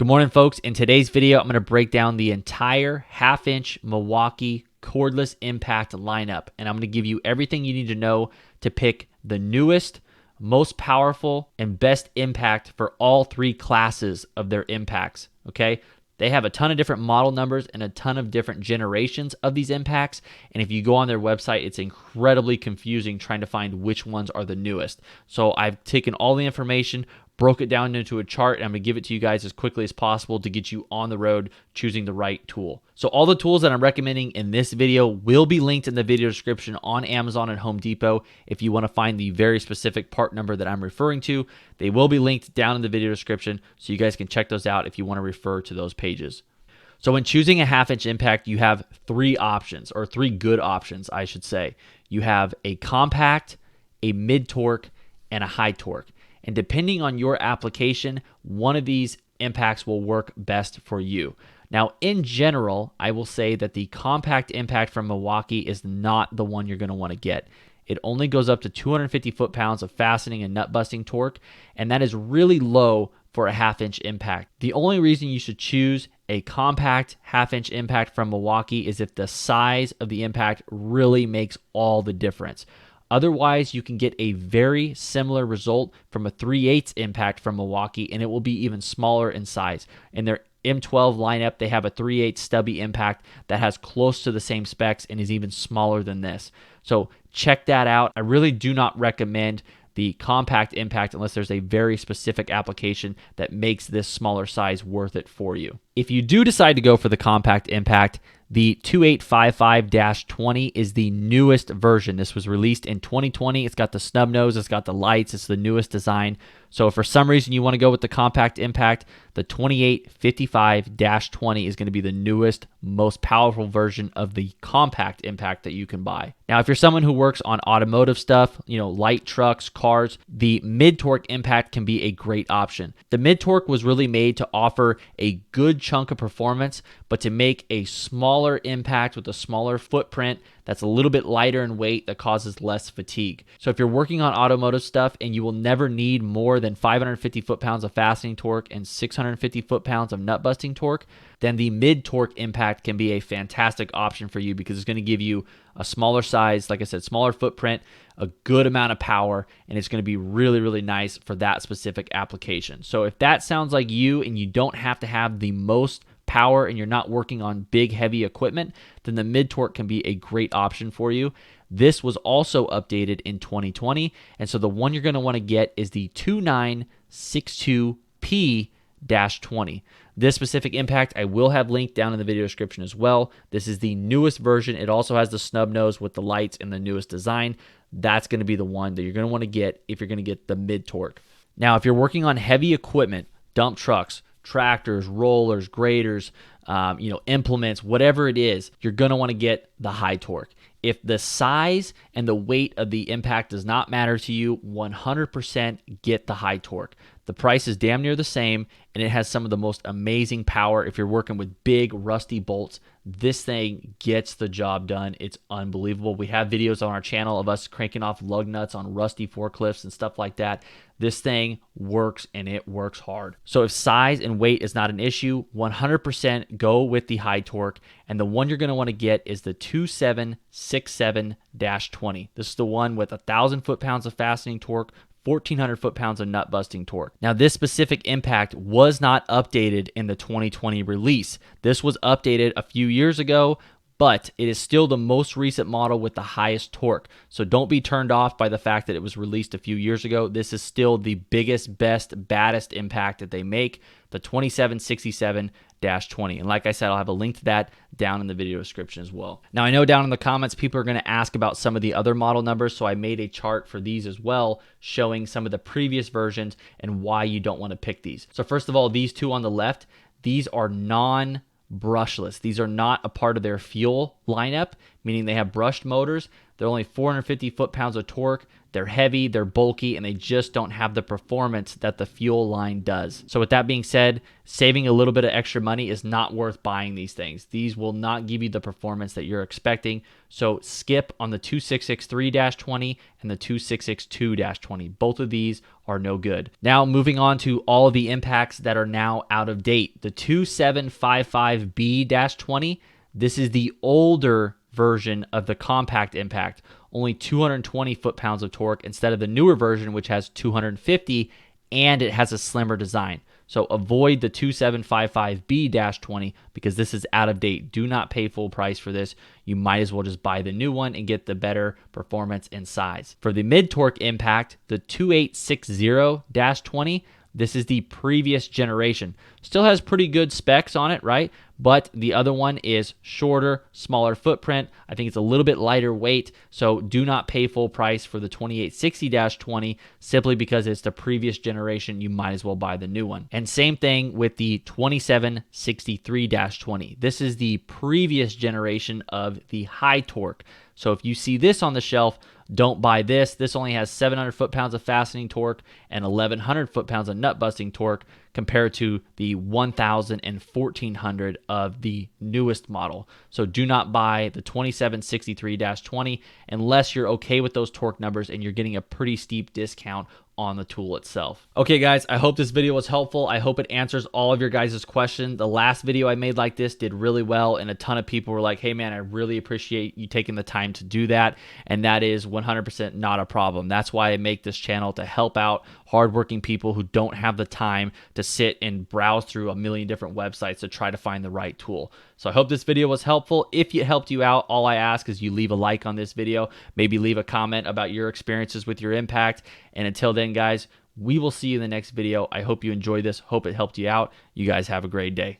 Good morning, folks. In today's video, I'm going to break down the entire half-inch Milwaukee cordless impact lineup, and I'm going to give you everything you need to know to pick the newest, most powerful, and best impact for all three classes of their impacts, okay? They have a ton of different model numbers and a ton of different generations of these impacts, and if you go on their website, it's incredibly confusing trying to find which ones are the newest. So I've taken all the information, broke it down into a chart, and I'm going to give it to you guys as quickly as possible to get you on the road choosing the right tool. So all the tools that I'm recommending in this video will be linked in the video description on Amazon and Home Depot. If you want to find the very specific part number that I'm referring to, they will be linked down in the video description, so you guys can check those out if you want to refer to those pages. So when choosing a half-inch impact, you have three options, or three good options, I should say. You have a compact, a mid-torque, and a high torque. And depending on your application, one of these impacts will work best for you. Now, in general, I will say that the compact impact from Milwaukee is not the one you're going to want to get. It only goes up to 250 foot-pounds of fastening and nut-busting torque, and that is really low for a half-inch impact. The only reason you should choose a compact half-inch impact from Milwaukee is if the size of the impact really makes all the difference. Otherwise, you can get a very similar result from a 3/8 impact from Milwaukee, and it will be even smaller in size. In their M12 lineup, they have a 3/8 stubby impact that has close to the same specs and is even smaller than this. So check that out. I really do not recommend the compact impact unless there's a very specific application that makes this smaller size worth it for you. If you do decide to go for the compact impact, the 2855-20 is the newest version. This was released in 2020. It's got the snub nose, it's got the lights, it's the newest design. So if for some reason you want to go with the compact impact, the 2855-20 is going to be the newest, most powerful version of the compact impact that you can buy. Now, if you're someone who works on automotive stuff, light trucks, cars, the mid-torque impact can be a great option. The mid-torque was really made to offer a good chunk of performance, but to make a smaller impact with a smaller footprint that's a little bit lighter in weight that causes less fatigue. So if you're working on automotive stuff and you will never need more than 550 foot-pounds of fastening torque and 650 foot-pounds of nut-busting torque, then the mid-torque impact can be a fantastic option for you because it's going to give you a smaller size, like I said, smaller footprint, a good amount of power, and it's going to be really, really nice for that specific application. So if that sounds like you and you don't have to have the most power and you're not working on big, heavy equipment, then the mid-torque can be a great option for you. This was also updated in 2020, and so the one you're going to want to get is the 2962P-20. This specific impact I will have linked down in the video description as well. This is the newest version. It also has the snub nose with the lights and the newest design. That's going to be the one that you're going to want to get if you're going to get the mid-torque. Now, if you're working on heavy equipment, dump trucks, tractors, rollers, graders, implements, whatever it is, you're going to want to get the high torque. If the size and the weight of the impact does not matter to you, 100% get the high torque. The price is damn near the same, and it has some of the most amazing power. If you're working with big, rusty bolts, this thing gets the job done. It's unbelievable. We have videos on our channel of us cranking off lug nuts on rusty forklifts and stuff like that. This thing works, and it works hard. So if size and weight is not an issue, 100% go with the high torque, and the one you're going to want to get is the 2767-20. This is the one with 1,000 foot-pounds of fastening torque, 1,400 foot-pounds of nut-busting torque. Now, this specific impact was not updated in the 2020 release. This was updated a few years ago, but it is still the most recent model with the highest torque. So don't be turned off by the fact that it was released a few years ago. This is still the biggest, best, baddest impact that they make, the 2767-20. And like I said, I'll have a link to that down in the video description as well. Now, I know down in the comments, people are going to ask about some of the other model numbers, so I made a chart for these as well, showing some of the previous versions and why you don't want to pick these. So first of all, these two on the left, these are non-brushless. These are not a part of their fuel lineup, meaning they have brushed motors. They're only 450 foot-pounds of torque. They're heavy, they're bulky, and they just don't have the performance that the Fuel line does. So with that being said, saving a little bit of extra money is not worth buying these things. These will not give you the performance that you're expecting. So skip on the 2663-20 and the 2662-20. Both of these are no good. Now moving on to all of the impacts that are now out of date. The 2755B-20, this is the older version of the compact impact, only 220 foot-pounds of torque instead of the newer version, which has 250, and it has a slimmer design. So avoid the 2755B-20 because this is out of date. Do not pay full price for this. You might as well just buy the new one and get the better performance and size. For the mid-torque impact, the 2860-20, this is the previous generation. Still has pretty good specs on it, right? But the other one is shorter, smaller footprint. I think it's a little bit lighter weight. So do not pay full price for the 2860-20 simply because it's the previous generation. You might as well buy the new one. And same thing with the 2763-20. This is the previous generation of the high torque. So if you see this on the shelf, don't buy this. This only has 700 foot-pounds of fastening torque and 1,100 foot-pounds of nut-busting torque compared to the 1,000 and 1,400 of the newest model. So do not buy the 2763-20 unless you're okay with those torque numbers and you're getting a pretty steep discount on the tool itself. Okay guys, I hope this video was helpful. I hope it answers all of your guys' questions. The last video I made like this did really well, and a ton of people were like, hey man, I really appreciate you taking the time to do that, and that is 100% not a problem. That's why I make this channel, to help out hardworking people who don't have the time to sit and browse through a million different websites to try to find the right tool. So I hope this video was helpful. If it helped you out, all I ask is you leave a like on this video, maybe leave a comment about your experiences with your impact, and until then guys, we will see you in the next video. I hope you enjoyed this. Hope it helped you out. You guys have a great day.